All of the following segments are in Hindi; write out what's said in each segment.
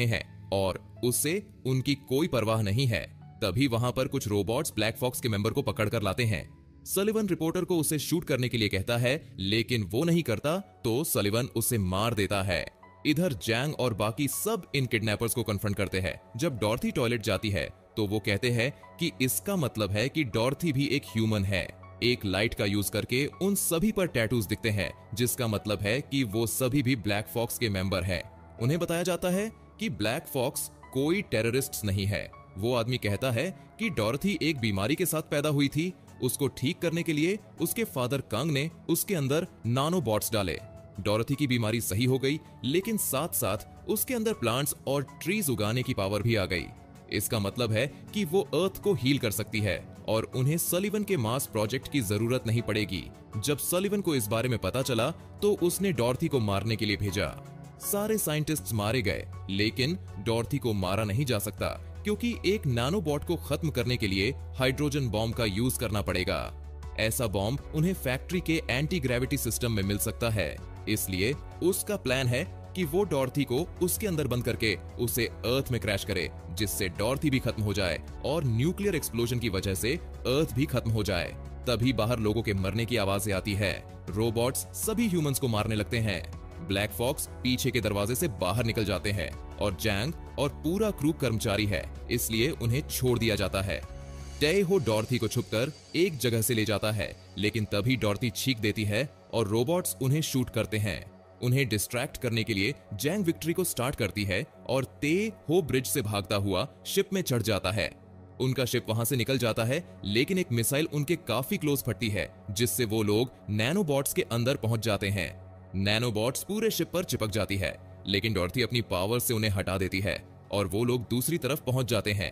हैं और उससे उनकी कोई परवाह नहीं है। तभी वहां पर कुछ रोबोट्स ब्लैक फॉक्स के मेंबर को पकड़कर लाते हैं। सलिवन रिपोर्टर को उसे शूट करने के लिए कहता है, लेकिन वो नहीं करता तो सलिवन उसे मार देता है। इधर जैंग और बाकी सब इन किडनैपर्स को कन्फ्रंट करते हैं। जब डॉर्थी टॉयलेट जाती है तो वो कहते हैं कि इसका मतलब है कि डॉर्थी भी एक ह्यूमन है। एक लाइट का यूज करके उन सभी पर टैटूज दिखते हैं, जिसका मतलब है कि वो सभी भी ब्लैक फॉक्स के मेंबर हैं। उन्हें बताया जाता है कि ब्लैक फॉक्स कोई टेररिस्ट नहीं है। वो आदमी कहता है कि डॉर्थी एक बीमारी के साथ पैदा हुई थी, उसको ठीक करने के लिए उसके फादर कंग ने उसके अंदर नानोबॉट्स डाले। डॉर्थी की बीमारी सही हो गई, लेकिन साथ साथ उसके अंदर प्लांट्स और ट्रीज उगाने की पावर भी आ गई। इसका मतलब है कि वो अर्थ को हील कर सकती है और उन्हें सलिवन के मास प्रोजेक्ट की जरूरत नहीं पड़ेगी। जब सलिवन को इस बारे में पता चला तो उसने डॉर्थी को मारने के लिए भेजा। सारे साइंटिस्ट्स मारे गए, लेकिन डॉर्थी को मारा नहीं जा सकता क्योंकि एक नैनोबॉट को खत्म करने के लिए हाइड्रोजन बॉम्ब का यूज करना पड़ेगा। ऐसा बॉम्ब उन्हें फैक्ट्री के एंटी ग्रेविटी सिस्टम में मिल सकता है, इसलिए उसका प्लान है कि वो डॉर्थी को उसके अंदर बंद करके उसे अर्थ में क्रैश करे, जिससे डॉर्थी भी खत्म हो जाए और न्यूक्लियर एक्सप्लोजन की वजह से अर्थ भी खत्म हो जाए। तभी बाहर लोगों के मरने की आवाजें आती है। रोबोट्स सभी ह्यूमंस को मारने लगते हैं। ब्लैक फॉक्स पीछे के दरवाजे से बाहर निकल जाते हैं और जैंग और पूरा क्रू कर्मचारी है, इसलिए उन्हें छोड़ दिया जाता है। टेहो डॉर्थी को छुपकर एक जगह से ले जाता है, लेकिन तभी डॉर्थी चीख देती है और रोबोट्स उन्हें शूट करते हैं। उन्हें डिस्ट्रैक्ट करने के लिए जैंग विक्ट्री को स्टार्ट करती है और टेहो ब्रिज से भागता हुआ शिप में चढ़ जाता है। उनका शिप वहां से निकल जाता है, लेकिन एक मिसाइल उनके काफी क्लोज फटती है, जिससे वो लोग नैनोबॉट्स के अंदर पहुंच जाते हैं। नैनोबॉट्स पूरे शिप पर चिपक जाती है, लेकिन डॉर्थी अपनी पावर से उन्हें हटा देती है और वो लोग दूसरी तरफ पहुंच जाते हैं।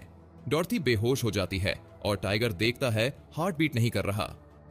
डॉर्थी बेहोश हो जाती है और टाइगर देखता है हार्ट बीट नहीं कर रहा।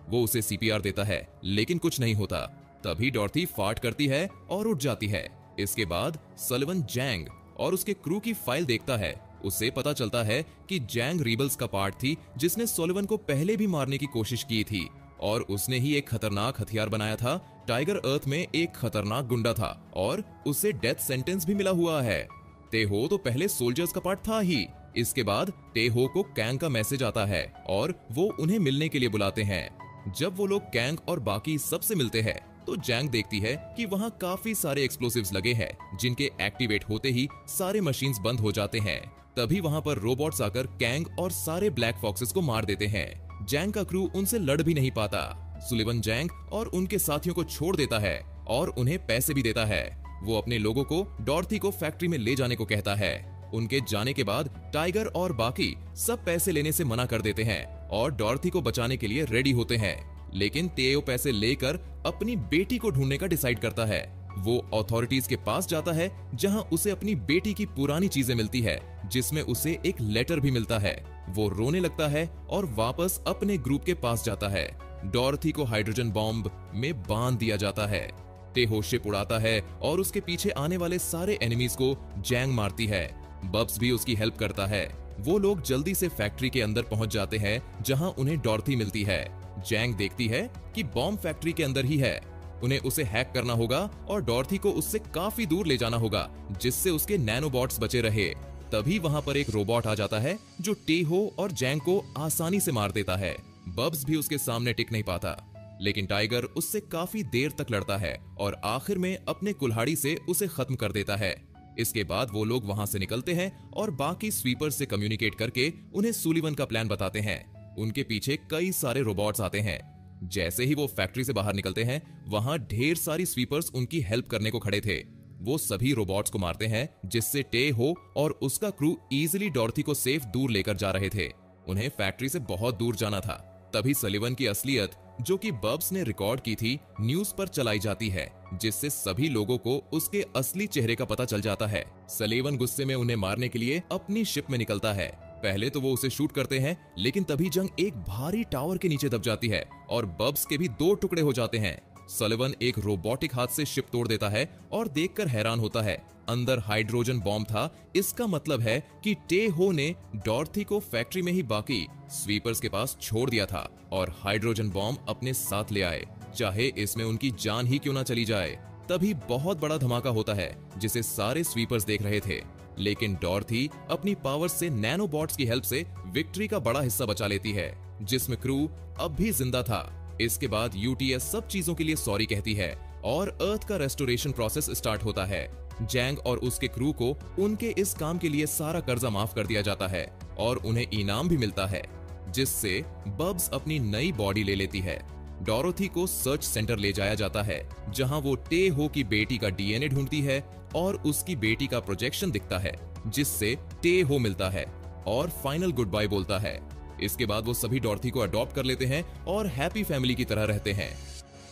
वो उसे सीपीआर देता है, लेकिन कुछ नहीं होता। तभी डॉर्थी फाट करती है और उठ जाती है। इसके बाद सलिवन जैंग और उसके क्रू की फाइल देखता है। उसे पता चलता है कि जैंग रीबल्स का पार्ट थी, जिसने सलिवन को पहले भी मारने की कोशिश की थी और उसने ही एक खतरनाक हथियार बनाया था। टाइगर अर्थ में एक खतरनाक गुंडा था और उसे डेथ सेंटेंस भी मिला हुआ है। टेहो तो पहले सोल्जर्स का पार्ट था ही। इसके बाद टेहो को कैंग का मैसेज आता है और वो उन्हें मिलने के लिए बुलाते हैं। जब वो लोग कैंग और बाकी सबसे मिलते हैं तो जैंग देखती है कि वहां काफी सारे एक्सप्लोसिव्स लगे हैं, जिनके एक्टिवेट होते ही सारे मशीन्स बंद हो जाते हैं। तभी वहां पर रोबोट्स आकर कैंग और सारे ब्लैक फॉक्सेस को मार देते हैं। जैंग का क्रू उनसे लड़ भी नहीं पाता। सुलिवन जैंग और उनके साथियों को छोड़ देता है और उन्हें पैसे भी देता है। वो अपने लोगों को डॉर्थी को फैक्ट्री में ले जाने को कहता है। उनके जाने के बाद टाइगर और बाकी सब पैसे लेने से मना कर देते हैं और डॉर्थी को बचाने के लिए रेडी होते हैं, लेकिन तेओ पैसे लेकर अपनी बेटी को ढूंढने का डिसाइड करता है। वो अथॉरिटीज के पास जाता है, जहां उसे अपनी बेटी की पुरानी चीजें मिलती है, जिसमें उसे एक लेटर भी मिलता है। वो रोने लगता है और वापस अपने ग्रुप के पास जाता है। डॉर्थी को हाइड्रोजन बॉम्ब में बांध दिया जाता है। टेहो शिप उड़ाता है और उसके पीछे आने वाले सारे एनिमीज को जैंग मारती है। बब्स भी उसकी हेल्प करता है। वो लोग जल्दी से फैक्ट्री के अंदर पहुंच जाते हैं, जहां उन्हें डॉर्थी मिलती है। जैंग देखती है कि बॉम्ब फैक्ट्री के अंदर ही है। उन्हें उसे हैक करना होगा और डॉर्थी को उससे काफी दूर ले जाना होगा, जिससे उसके नैनोबॉट्स बचे रहे। तभी वहां पर एक रोबोट आ जाता है जो टेहो और जैंग को आसानी से मार देता है। बब्स भी उसके सामने टिक नहीं पाता, लेकिन टाइगर उससे काफी देर तक लड़ता है और आखिर में अपने कुल्हाड़ी से उसे खत्म कर देता है। इसके बाद वो लोग वहां से निकलते हैं और बाकी स्वीपर से कम्युनिकेट करके उन्हें सुलिवन का प्लान बताते हैं। उनके पीछे कई सारे रोबोट्स आते हैं। जैसे ही वो फैक्ट्री से बाहर निकलते हैं, वहां ढेर सारी स्वीपर्स उनकी हेल्प करने को खड़े थे। वो सभी रोबोट्स को मारते हैं, जिससे टेहो और उसका क्रू इजीली डॉर्थी को सेफ दूर लेकर जा रहे थे। उन्हें फैक्ट्री से बहुत दूर जाना था। तभी सलिवन की असलियत, जो कि बब्स ने रिकॉर्ड की थी, न्यूज पर चलाई जाती है, जिससे सभी लोगों को उसके असली चेहरे का पता चल जाता है। सलिवन गुस्से में उन्हें मारने के लिए अपनी शिप में निकलता है। पहले तो वो उसे शूट करते हैं, लेकिन तभी जंग एक भारी टावर के नीचे दब जाती है और बब्स के भी 2 टुकड़े हो जाते हैं। सलिवन एक रोबोटिक हाथ से शिप तोड़ देता है और देखकर हैरान होता है, अंदर हाइड्रोजन बॉम्ब था। इसका मतलब है कि टेहो ने डॉर्थी को फैक्ट्री में ही बाकी स्वीपर्स के पास छोड़ दिया था और हाइड्रोजन बॉम्ब अपने साथ ले आए, चाहे इसमें उनकी जान ही क्यों ना चली जाए। तभी बहुत बड़ा धमाका होता है, जिसे सारे स्वीपर्स देख रहे थे। लेकिन डॉर्थी अपनी पावर्स से नैनोबॉट्स की हेल्प से विक्ट्री का बड़ा हिस्सा बचा लेती है, जिसमें क्रू अब भी जिंदा था। इसके बाद यूटीएस सब चीजों के लिए सॉरी कहती है और अर्थ का रेस्टोरेशन प्रोसेस स्टार्ट होता है। जैंग और उसके क्रू को उनके इस काम के लिए सारा कर्जा माफ कर दिया जाता है और उन्हें इनाम भी मिलता है, जिससे बब्स अपनी नई बॉडी ले लेती है। डोरोथी को सर्च सेंटर ले जाया जाता है, जहां वो टे हो की बेटी का डीएनए ढूंढती है और उसकी बेटी का प्रोजेक्शन दिखता है, जिससे टे हो मिलता है और फाइनल गुड बाय बोलता है। इसके बाद वो सभी डॉर्थी को अडॉप्ट कर लेते हैं और हैप्पी फैमिली की तरह रहते हैं।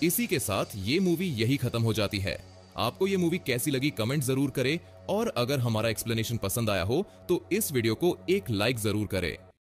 इसी के साथ ये मूवी यही खत्म हो जाती है। आपको ये मूवी कैसी लगी कमेंट जरूर करें और अगर हमारा एक्सप्लेनेशन पसंद आया हो तो इस वीडियो को एक लाइक जरूर करें।